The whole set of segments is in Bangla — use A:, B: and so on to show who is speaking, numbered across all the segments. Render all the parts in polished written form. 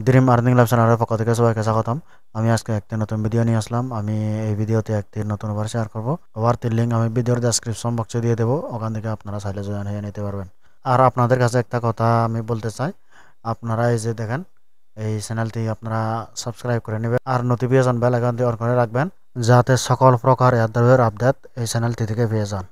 A: ড্রিম আর্নিং লাইফ চ্যানেলের পক্ষ থেকে সবাইকে স্বাগতম। আমি আজকে একটি নতুন ভিডিও নিয়ে আসলাম। আমি এই ভিডিওতে একটি নতুন ওভার শেয়ার করব। ওভারটির লিঙ্ক আমি ভিডিওর ডেসক্রিপশন বক্সে দিয়ে দেবো, ওখান থেকে আপনারা চাইলে জয়েন হয়ে নিতে পারবেন। আর আপনাদের কাছে একটা কথা আমি বলতে চাই, আপনারা এই যে দেখেন, এই চ্যানেলটি আপনারা সাবস্ক্রাইব করে নেবেন আর নোটিফিকেশন বেল আইকনটি অন করে রাখবেন, যাতে সকল প্রকার এয়ারড্রপের আপডেট এই চ্যানেলটি থেকে পেয়ে যান।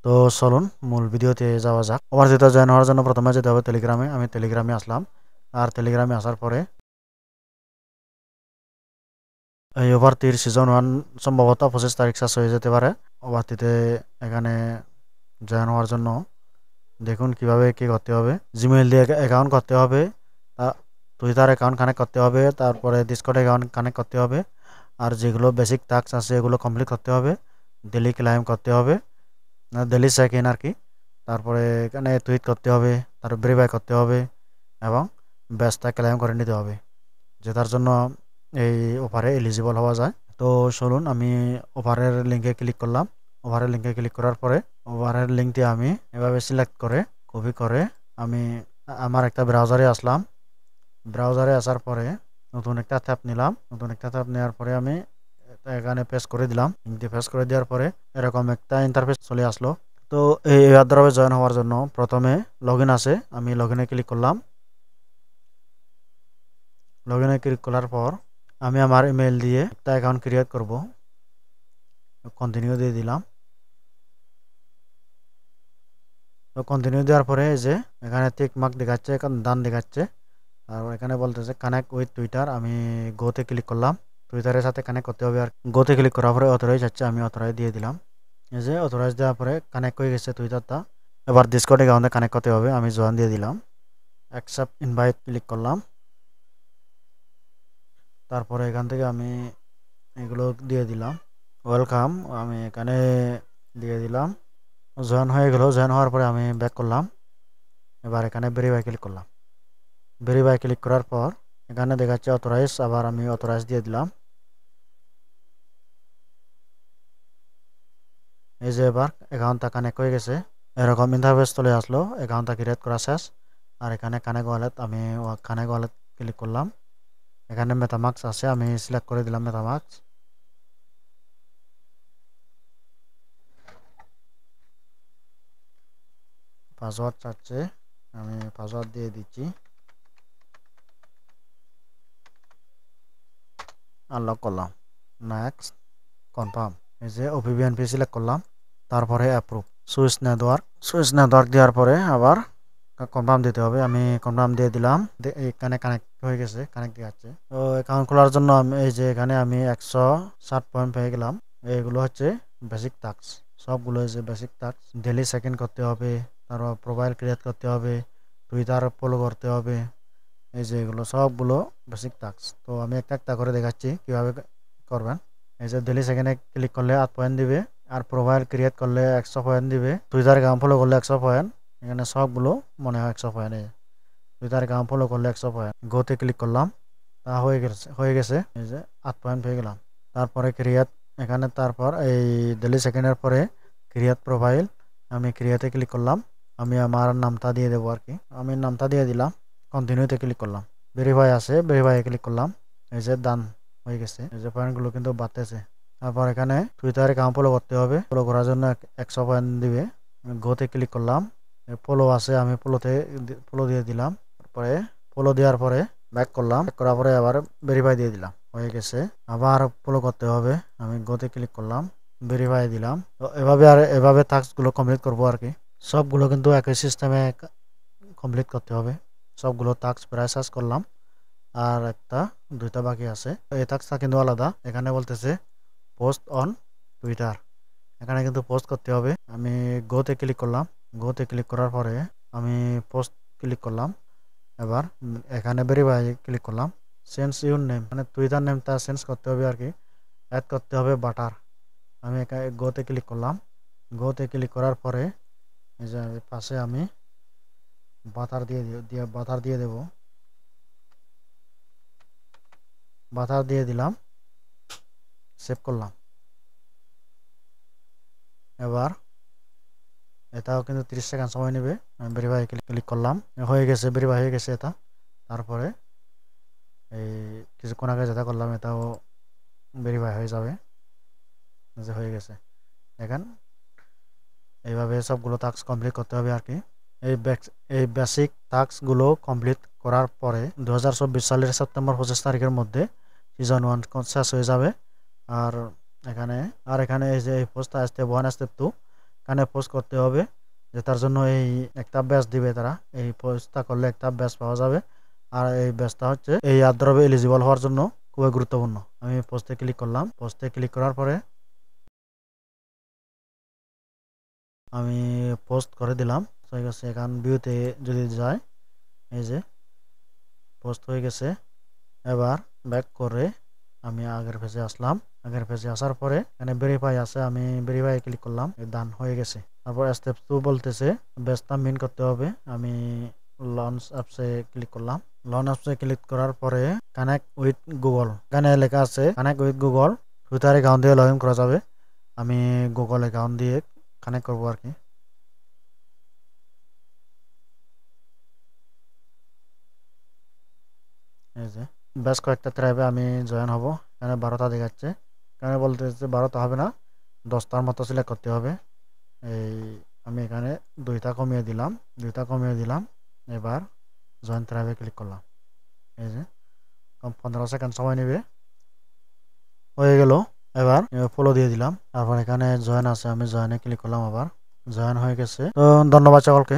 A: তো চলুন মূল ভিডিওতে যাওয়া যাক। ওভারটিতে জয়েন হওয়ার জন্য প্রথমে যেতে হবে টেলিগ্রামে। আমি টেলিগ্রামে আসলাম। আর টেলিগ্রামে আসার পরে এই ওভারটির সিজন 1 সম্ভবত 25 তারিখ শেষ হয়ে যেতে পারে। ওভারটিতে এখানে জয়েন হওয়ার জন্য দেখুন কিভাবে কি করতে হবে। জিমেইল দিয়ে অ্যাকাউন্ট করতে হবে, টুইটার অ্যাকাউন্ট কানেক্ট করতে হবে, তারপরে ডিসকর্ড অ্যাকাউন্ট কানেক্ট করতে হবে। আর যেগুলো বেসিক টাস্ক আছে এগুলো কমপ্লিট করতে হবে। ডেলি ক্লাইম করতে হবে, ডেলি চেক ইন আর কি। তারপরে এখানে টুইট করতে হবে, তারপর ভেরিফাই করতে হবে এবং ব্যাচটা ক্লাইম করে নিতে হবে, যেটার জন্য এই অফারে এলিজিবল হওয়া যায়। তো চলুন আমি অফারের লিঙ্কে ক্লিক করলাম। ওভারের লিঙ্কে ক্লিক করার পরে ওভারের লিঙ্কটি আমি এভাবে সিলেক্ট করে কপি করে আমি আমার একটা ব্রাউজারে আসলাম। ব্রাউজারে আসার পরে নতুন একটা ট্যাব নিলাম। নতুন একটা ট্যাব নেওয়ার পরে আমি এখানে পেস্ট করে দিলাম। লিঙ্কটি পেস্ট করে দেওয়ার পরে এরকম একটা ইন্টারফেস চলে আসলো। তো এই এয়ারড্রপে জয়েন হওয়ার জন্য প্রথমে লগ ইন আছে, আমি লগ ইনে ক্লিক করলাম। লগ ইনে ক্লিক করার পর আমি আমার ইমেল দিয়ে একটা অ্যাকাউন্ট ক্রিয়েট করব। কন্টিনিউ দিয়ে দিলাম। তো কন্টিনিউ দেওয়ার পরে এই যে এখানে টিক মার্ক দেখাচ্ছে, এখন ডান দেখাচ্ছে। আর এখানে বলতেছে কানেক্ট উইথ টুইটার। আমি গোতে ক্লিক করলাম, টুইটারের সাথে কানেক্ট করতে হবে। আর গোতে ক্লিক করার পরে অথরাইজ আছে, আমি অথরাইজ দিয়ে দিলাম। এই যে অথরাইজ দেওয়ার পরে কানেক্ট হয়ে গেছে টুইটারটা। এবার ডিসকর্ড অ্যাকাউন্টে কানেক্ট করতে হবে, আমি জয়েন দিয়ে দিলাম। অ্যাকসেপ্ট ইনভাইট ক্লিক করলাম। তারপরে এখান থেকে আমি এগুলো দিয়ে দিলাম, ওয়েলকাম আমি এখানে দিয়ে দিলাম। জয়েন হয়ে গেল। জয়েন হওয়ার পরে আমি ব্যাক করলাম। এবার এখানে ভেরিফাই ক্লিক করলাম। ভেরিফাই ক্লিক করার পর এখানে দেখাচ্ছে অথরাইজ, আবার আমি অথরাইজ দিয়ে দিলাম। এই যে এবার অ্যাকাউন্টটা কানেক্ট হয়ে গেছে, এরকম ইন্টারফেস চলে আসলো। অ্যাকাউন্টটা ক্রিয়েট করা শেষ। আর এখানে কানেক্ট ওয়ালেট, আমি কানেক্ট ওয়ালেট ক্লিক করলাম। এখানে মেটামাস্ক আছে, আমি সিলেক্ট করে দিলাম মেটামাস্ক। পাসওয়ার্ড চাচ্ছে, আমি পাসওয়ার্ড দিয়ে দিচ্ছি। আনলক করলাম, নেক্সট, কনফার্ম। এই যে ওপিবিএনপি সিলেক্ট করলাম, তারপরে অ্যাপ্রুভ। সুইচ নেটওয়ার্ক দেওয়ার পরে আবার কনফার্ম দিতে হবে, আমি কনফার্ম দিয়ে দিলাম। এখানে কানেক্ট হয়ে গেছে, কানেক্ট দেখাচ্ছে। তো অ্যাকাউন্ট খোলার জন্য আমি এই যে এখানে আমি 160 পয়েন্ট পেয়ে গেলাম। এইগুলো হচ্ছে বেসিক টাস্ক, সবগুলো হচ্ছে basic task. Daily check in করতে হবে, তারপর প্রোফাইল ক্রিয়েট করতে হবে, টুইটার ফলো করতে হবে। এই যে এগুলো সবগুলো বেসিক টাস্ক। তো আমি একটা একটা করে দেখাচ্ছি কিভাবে করবেন। এই যে ডেলি সেকেন্ডে ক্লিক করলে 8 পয়েন্ট দিবে, আর প্রোফাইল ক্রিয়েট করলে 100 পয়েন্ট দিবে, টুইটার অ্যাকাউন্ট ফলো করলে 100 পয়েন্ট। এখানে সবগুলো মনে হয় 100 পয়েন্ট। টুইটার অ্যাকাউন্ট ফলো করলে 100 পয়েন্ট। গোতে ক্লিক করলাম, তা হয়ে গেছে। এই যে 8 পয়েন্ট পেয়ে গেলাম। তারপরে ক্রিয়েট, এখানে তারপর এই ডেলি সেকেন্ডের পরে ক্রিয়েট প্রোফাইল, আমি ক্রিয়েটে ক্লিক করলাম। আমি আমার নামটা দিয়ে দেবো আর কি, আমি নামটা দিয়ে দিলাম। কন্টিনিউতে ক্লিক করলাম। ভেরিফাই আছে, ভেরিফাই ক্লিক করলাম। এই যে ডান হয়ে গেছে। এই যে পয়েন্টগুলো কিন্তু বাড়তেছে। তারপর এখানে টুইটার অ্যাকাউন্ট ফলো করতে হবে, ফলো করার জন্য 100 পয়েন্ট দিবে। গোতে ক্লিক করলাম, ফলো আছে, আমি ফলো দিয়ে দিলাম। তারপরে ফলো দেওয়ার পরে ব্যাক করলাম, ব্যাক করার পরে আবার ভেরিফাই দিয়ে দিলাম, হয়ে গেছে। আবার ফলো করতে হবে, আমি গোতে ক্লিক করলাম, ভেরিফাই দিলাম। তো এভাবে টাস্কগুলো কমপ্লিট করবো আর কি। সবগুলো কিন্তু একই সিস্টেমে কমপ্লিট করতে হবে। সবগুলো টাস্ক প্রায় শেষ করলাম, আর দুইটা বাকি আছে। এই টাস্কটা কিন্তু আলাদা। এখানে বলতেছে পোস্ট অন টুইটার, এখানে কিন্তু পোস্ট করতে হবে। আমি গোতে ক্লিক করলাম, গোতে ক্লিক করার পরে আমি পোস্ট ক্লিক করলাম। এবার এখানে ভেরিফাই ক্লিক করলাম। চেঞ্জ ইউর নেম, মানে টুইটার নেমটা চেঞ্জ করতে হবে আর কি, অ্যাড করতে হবে বাটার। আমি এখানে গোতে ক্লিক করলাম। গোতে ক্লিক করার পরে এই যে পাশে আমি বাটার দিয়ে দেব, বাটার দিয়ে দিলাম, সেভ করলাম। এবার এটাও কিন্তু 30 সেকেন্ড সময় নেবে। আমি ভেরিফাই ক্লিক করলাম, হয়ে গেছে, ভেরিফাই হয়ে গেছে এটা। তারপরে এই কিছুক্ষণ আগে যেটা করলাম এটাও ভেরিফাই হয়ে যাবে, যে হয়ে গেছে। দেখেন এইভাবে সবগুলো টাস্ক কমপ্লিট করতে হবে আর কি। এই বেসিক টাস্কগুলো কমপ্লিট করার পরে 2024 সালের সেপ্টেম্বর 25 তারিখের মধ্যে সিজন 1 শেষ হয়ে যাবে। আর এখানে এই যে এই পোস্টটা স্টেপ 1 স্টেপ 2 এখানে পোস্ট করতে হবে, যে তার জন্য এই একটা ব্যাচ দিবে তারা। এই পোস্টটা করলে একটা ব্যাচ পাওয়া যাবে। আর এই ব্যাচটা হচ্ছে এই এয়ারড্রপে এলিজিবল হওয়ার জন্য খুবই গুরুত্বপূর্ণ। আমি পোস্টে ক্লিক করলাম, পোস্টে ক্লিক করার পরে আমি পোস্ট করে দিলাম, হয়ে গেছে। এখন ভিউতে যদি যায়, এই যে পোস্ট হয়ে গেছে। এবার ব্যাক করে আমি আগের পেজে আসলাম। আগের পেজে আসার পরে এখানে ভেরিফাই আছে, আমি ভেরিফাই ক্লিক করলাম, ডান হয়ে গেছে। তারপর স্টেপ 2 বলতেছে ব্যাচটা মিন করতে হবে। আমি লঞ্চ অ্যাপসে ক্লিক করলাম। লঞ্চ অ্যাপসে ক্লিক করার পরে কানেক্ট উইথ গুগল, এখানে লেখা আছে connect with Google. Twitter account দিয়ে লগ ইন করা যাবে। আমি গুগল অ্যাকাউন্ট দিয়ে কানেক্ট করবো আর কি। এই যে বেশ কয়েকটা ট্রাইবে আমি জয়েন হব। এখানে 12টা দেখাচ্ছে, এখানে বলতেছে 12টা হবে না, 10টার মতো সিলেক্ট করতে হবে। এই আমি এখানে 2টা কমিয়ে দিলাম। এবার জয়েন ট্রাইবে ক্লিক করলাম। এই যে 15 সেকেন্ড সময় নেবে, হয়ে গেল। এবার ফলো দিয়ে দিলাম। তারপর এখানে জয়েন আছে, আমি জয়েনে ক্লিক করলাম, আবার জয়েন হয়ে গেছে। তো ধন্যবাদ সকলকে।